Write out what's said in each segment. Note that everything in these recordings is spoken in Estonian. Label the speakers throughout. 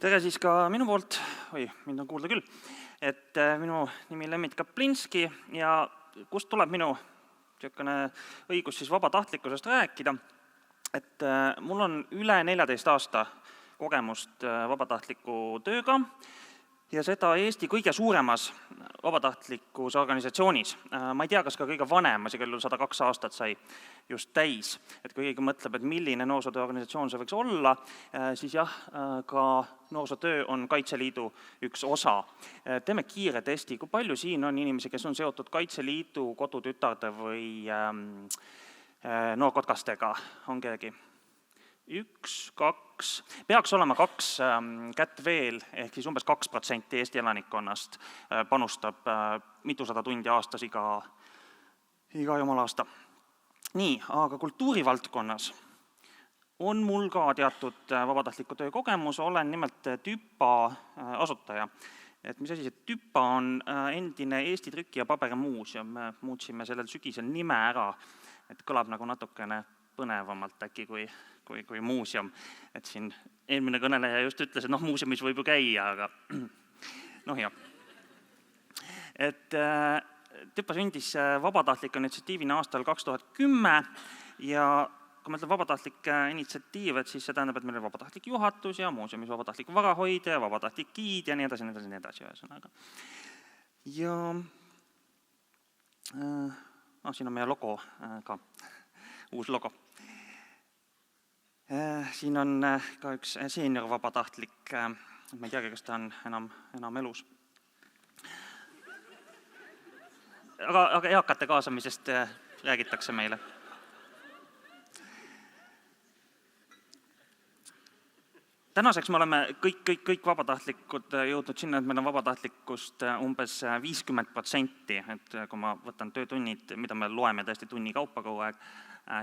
Speaker 1: Tere siis ka minu poolt, mind on kuulda küll, et minu nimi Lembit Kaplinski ja kust tuleb minu õigus siis vabatahtlikkusest rääkida, et mul on üle 14 aasta kogemust vabatahtliku tööga ja seda Eesti kõige suuremas vabatahtlikus organisatsioonis. Ma ei tea, kas ka kõige vanemas, igal juhul 102 aastat sai just täis. Et kui keegi mõtleb, et milline noorsootööorganisatsioon see võiks olla, siis jah, ka noorsootöö on Kaitseliidu üks osa. Teeme kiire testi, kui palju siin on inimesi, kes on seotud Kaitseliidu, Kodutütarde või noorkotkastega, on keegi? 1, 2, peaks olema 2 kätt veel, ehk siis umbes 2% Eesti elanikkonnast panustab mitusada tundi aastas iga jumal aasta. Nii, aga kultuurivaldkonnas on mul ka teatud vabatahtliku töö kogemus, olen nimelt TÜPA asutaja. Et mis asi see TÜPA on endine Eesti Trüki- ja Paberimuuseum, me muutsime sellel sügisel nime ära, et kõlab nagu natukene põnevamalt äkki kui muuseum. Et siin eelmine kõneleja just ütles, et muuseumis võib ju käia, aga hea. Et TÜPA sündis vabatahtliku initsiatiivina aastal 2010 ja kui ma ütlen vabatahtlik initsiatiiv, et siis see tähendab, et meil on vabatahtlik juhatus ja muuseumis vabatahtlik varahoidja, vabatahtlik giid ja nii edasi ühesõnaga. Ja siin on meie logo ka, uus logo. Siin on ka üks seenior vabatahtlik, ma ei teagi, kas ta on enam elus. Aga eakate kaasamisest räägitakse meile. Tänaseks me oleme kõik vabatahtlikud jõudnud sinna, et meil on vabatahtlikkust umbes 50%, et kui ma võtan töötunnid, mida me loeme tõesti tunni kaupa kogu aeg,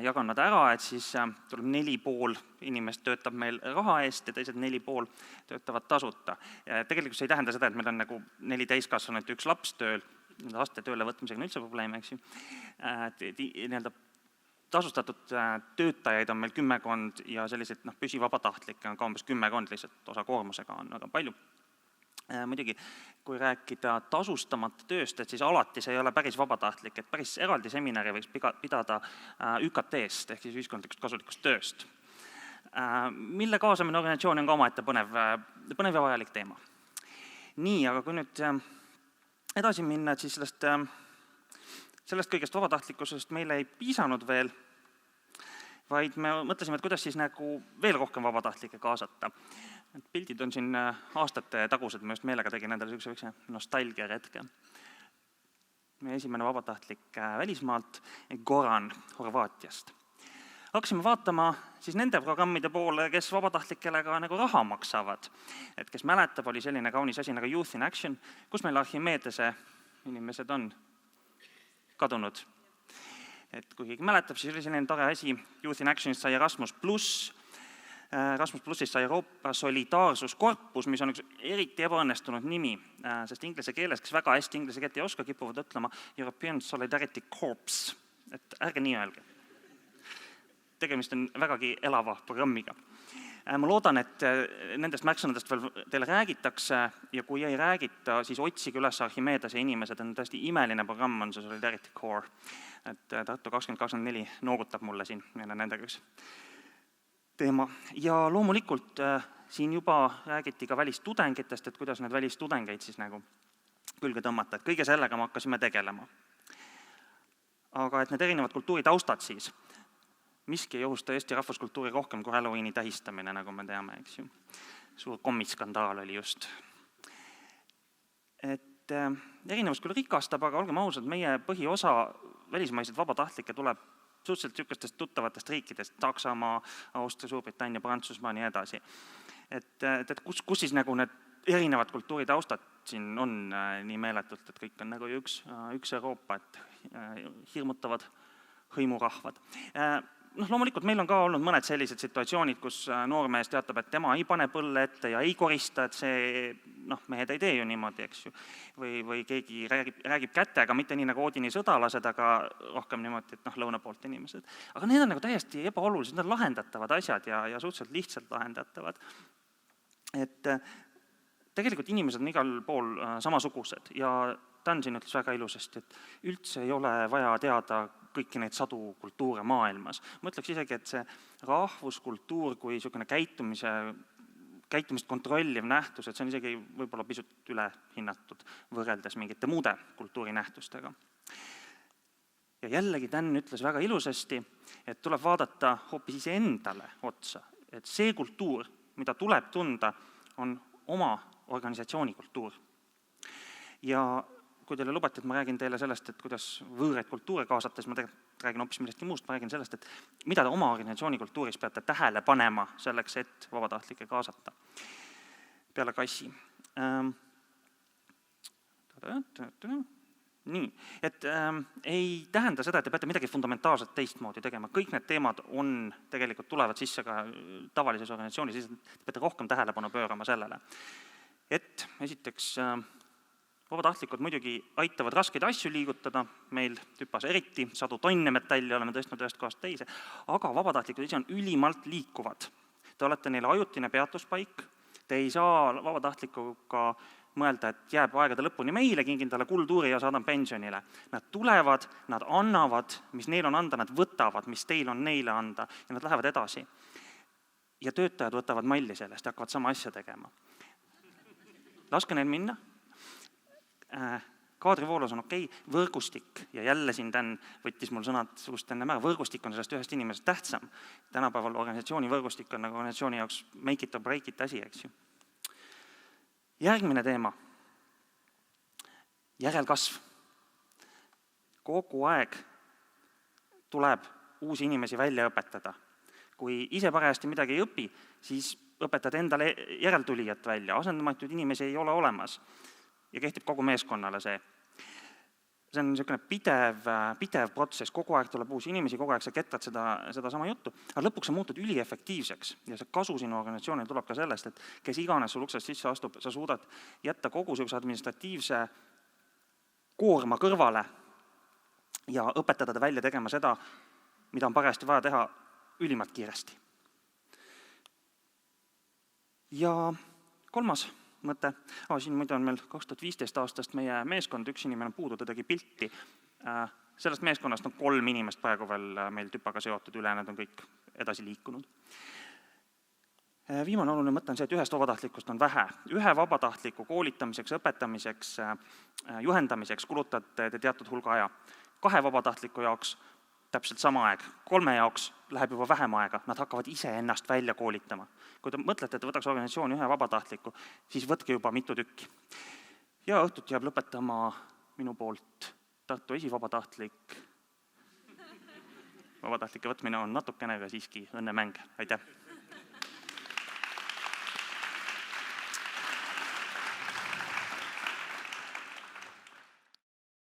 Speaker 1: jagan nad ära, et siis tuleb 4,5 inimest töötab meil raha eest ja teised 4,5 töötavad tasuta. Tegelikult see ei tähenda seda, et meil on nagu 4 täiskasvanut ja 1 laps tööl, laste tööle võtmisega on üldse probleem, eks ju. Tasustatud töötajaid on meil 10 ja selliseid püsivabatahtlikke on ka umbes 10, lihtsalt osa koormusega on väga palju. Muidugi, kui rääkida tasustamata tööst, et siis alati see ei ole päris vabatahtlik, et päris eraldi seminari võiks pidada ÜKT-st ehk siis ühiskondlikust kasulikust tööst, mille kaasamine organisatsiooni on ka omaette põnev ja vajalik teema. Nii, aga kui nüüd edasi minna, et siis sellest kõigest vabatahtlikkusest meile ei piisanud veel, vaid me mõtlesime, et kuidas siis nagu veel rohkem vabatahtlikke kaasata. Pildid on siin aastate tagused, ma just meelega tegin endale üks nostalgia retke. Meie esimene vabatahtlik välismaalt, Goran Horvaatiast. Hakkasime vaatama siis nende programmide poole, kes vabatahtlikele ka nagu raha maksavad. Et kes mäletab, oli selline kaunis asi nagu Youth in Action, kus meil Archimedese inimesed on kadunud. Et kui keegi mäletab, siis oli selline tore asi, Youth in Actionist sai Erasmus+, Erasmus Plussist sai Euroopa Solidaarsuskorpus, mis on üks eriti ebaõnnestunud nimi, sest inglise keeles, kes väga hästi inglise keelt ei oska, kipuvad ütlema European Solidarity Corps, et ärge nii öelge. Tegemist on vägagi elava programmiga. Ma loodan, et nendest märksõnadest veel teile räägitakse ja kui ei räägita, siis otsige üles Archimedese inimesed, on tõesti imeline programm on see Solidarity Corps. Et Tartu 2024 noogutab mulle siin, meil on nendega üks teema. Ja loomulikult siin juba räägiti ka välistudengitest, et kuidas need välistudengeid siis nagu külge tõmmata, et kõige sellega me hakkasime tegelema. Aga et need erinevad kultuuritaustad siis, miski ei ohusta Eesti rahvuskultuuri rohkem kui Halloweeni tähistamine, nagu me teame, eks ju. Suur kommiskandaal oli just. Et erinevus küll rikastab, aga olgem ausad, meie põhiosa välismaiseid vabatahtlikke tuleb suhteliselt sükestest tuttavatest riikidest, Saksamaa, Austria, Suurbritannia, Prantsusmaa, nii edasi. Et kus siis nagu need erinevad kultuuritaustad siin on nii meeletult, et kõik on nagu üks Euroopa, et hirmutavad hõimurahvad. Loomulikult meil on ka olnud mõned sellised situatsioonid, kus noormees teatab, et tema ei pane põlle ette ja ei korista, et see, mehed ei tee ju niimoodi, eks ju. Või keegi räägib kätega, mitte nii nagu Odini sõdalased, aga rohkem niimoodi, et lõuna poolt inimesed. Aga need on nagu täiesti ebaolulised, need on lahendatavad asjad ja suhteliselt lihtsalt lahendatavad. et tegelikult inimesed on igal pool samasugused ja Dan siin ütles väga ilusasti, et üldse ei ole vaja teada kõiki neid sadu kultuure maailmas. Ma ütleks isegi, et see rahvuskultuur kui niisugune käitumist kontrolliv nähtus, et see on isegi võib-olla pisut ülehinnatud võrreldes mingite muude kultuurinähtustega. Ja jällegi Dan ütles väga ilusasti, et tuleb vaadata hoopis iseendale otsa, et see kultuur, mida tuleb tunda, on oma organisatsiooni kultuur. Ja kui teile lubati, et ma räägin teile sellest, et kuidas võõraid kultuure kaasates, ma tegelikult räägin hoopis millestki muust, ma räägin sellest, et mida te oma organisatsiooni kultuuris peate tähele panema selleks, et vabatahtlikke kaasata. Peale kassi. Nii, et ei tähenda seda, et te peate midagi fundamentaalselt teistmoodi tegema. Kõik need teemad tegelikult tulevad sisse ka tavalises organisatsioonis, siis te peate rohkem tähelepanu pöörama sellele. Et esiteks vabatahtlikud muidugi aitavad raskeid asju liigutada, meil tüpas eriti, sadu tonne metalli oleme tõstnud ühest kohast teise, aga vabatahtlikud ise on ülimalt liikuvad. Te olete neile ajutine peatuspaik, te ei saa vabatahtlikuga mõelda, et jääb aegade lõpuni meile, kingin talle kultuuri ja saadan pensionile. Nad tulevad, nad annavad, mis neil on anda, nad võtavad, mis teil on neile anda ja nad lähevad edasi. Ja töötajad võtavad malli sellest ja hakkavad sama asja tegema. Laske neil minna. Kaadrivoolos on okei, võrgustik ja jälle siin Dan võttis mul sõnad suust enne ära, võrgustik on sellest ühest inimesest tähtsam. Tänapäeval organisatsiooni võrgustik on nagu organisatsiooni jaoks make it or break it asi, eks ju. Järgmine teema. Järelkasv. Kogu aeg tuleb uusi inimesi välja õpetada. Kui ise parajasti midagi ei õpi, siis õpetad endale järeltulijat välja, asendamatuid inimesi ei ole olemas. Ja kehtib kogu meeskonnale see. See on niisugune pidev protsess, kogu aeg tuleb uusi inimesi, kogu aeg sa kettad seda sama juttu, aga lõpuks sa muutud üliefektiivseks ja see kasu sinu organisatsioonil tuleb ka sellest, et kes iganes sul uksest sisse astub, sa suudad jätta kogu sellise administratiivse koorma kõrvale ja õpetada ta välja tegema seda, mida on parajasti vaja teha ülimalt kiiresti. Ja kolmas mõte. Siin muidu on meil 2015 aastast meie meeskond, üks inimene puudu, ta tegi pilti. Sellest meeskonnast on 3 inimest praegu veel meil tüpaga seotud, ülejäänud on kõik edasi liikunud. Viimane oluline mõte on see, et ühest vabatahtlikust on vähe. Ühe vabatahtliku koolitamiseks, õpetamiseks, juhendamiseks kulutate teatud hulga aja. 2 vabatahtliku jaoks täpselt sama aeg, 3 jaoks läheb juba vähem aega, nad hakkavad ise ennast välja koolitama. Kui te mõtlete, et võtaks organisatsiooni 1 vabatahtliku, siis võtke juba mitu tükki. Ja õhtut jääb lõpetama minu poolt Tartu esivabatahtlik. Vabatahtlike võtmine on natukene, aga siiski õnnemäng. Aitäh!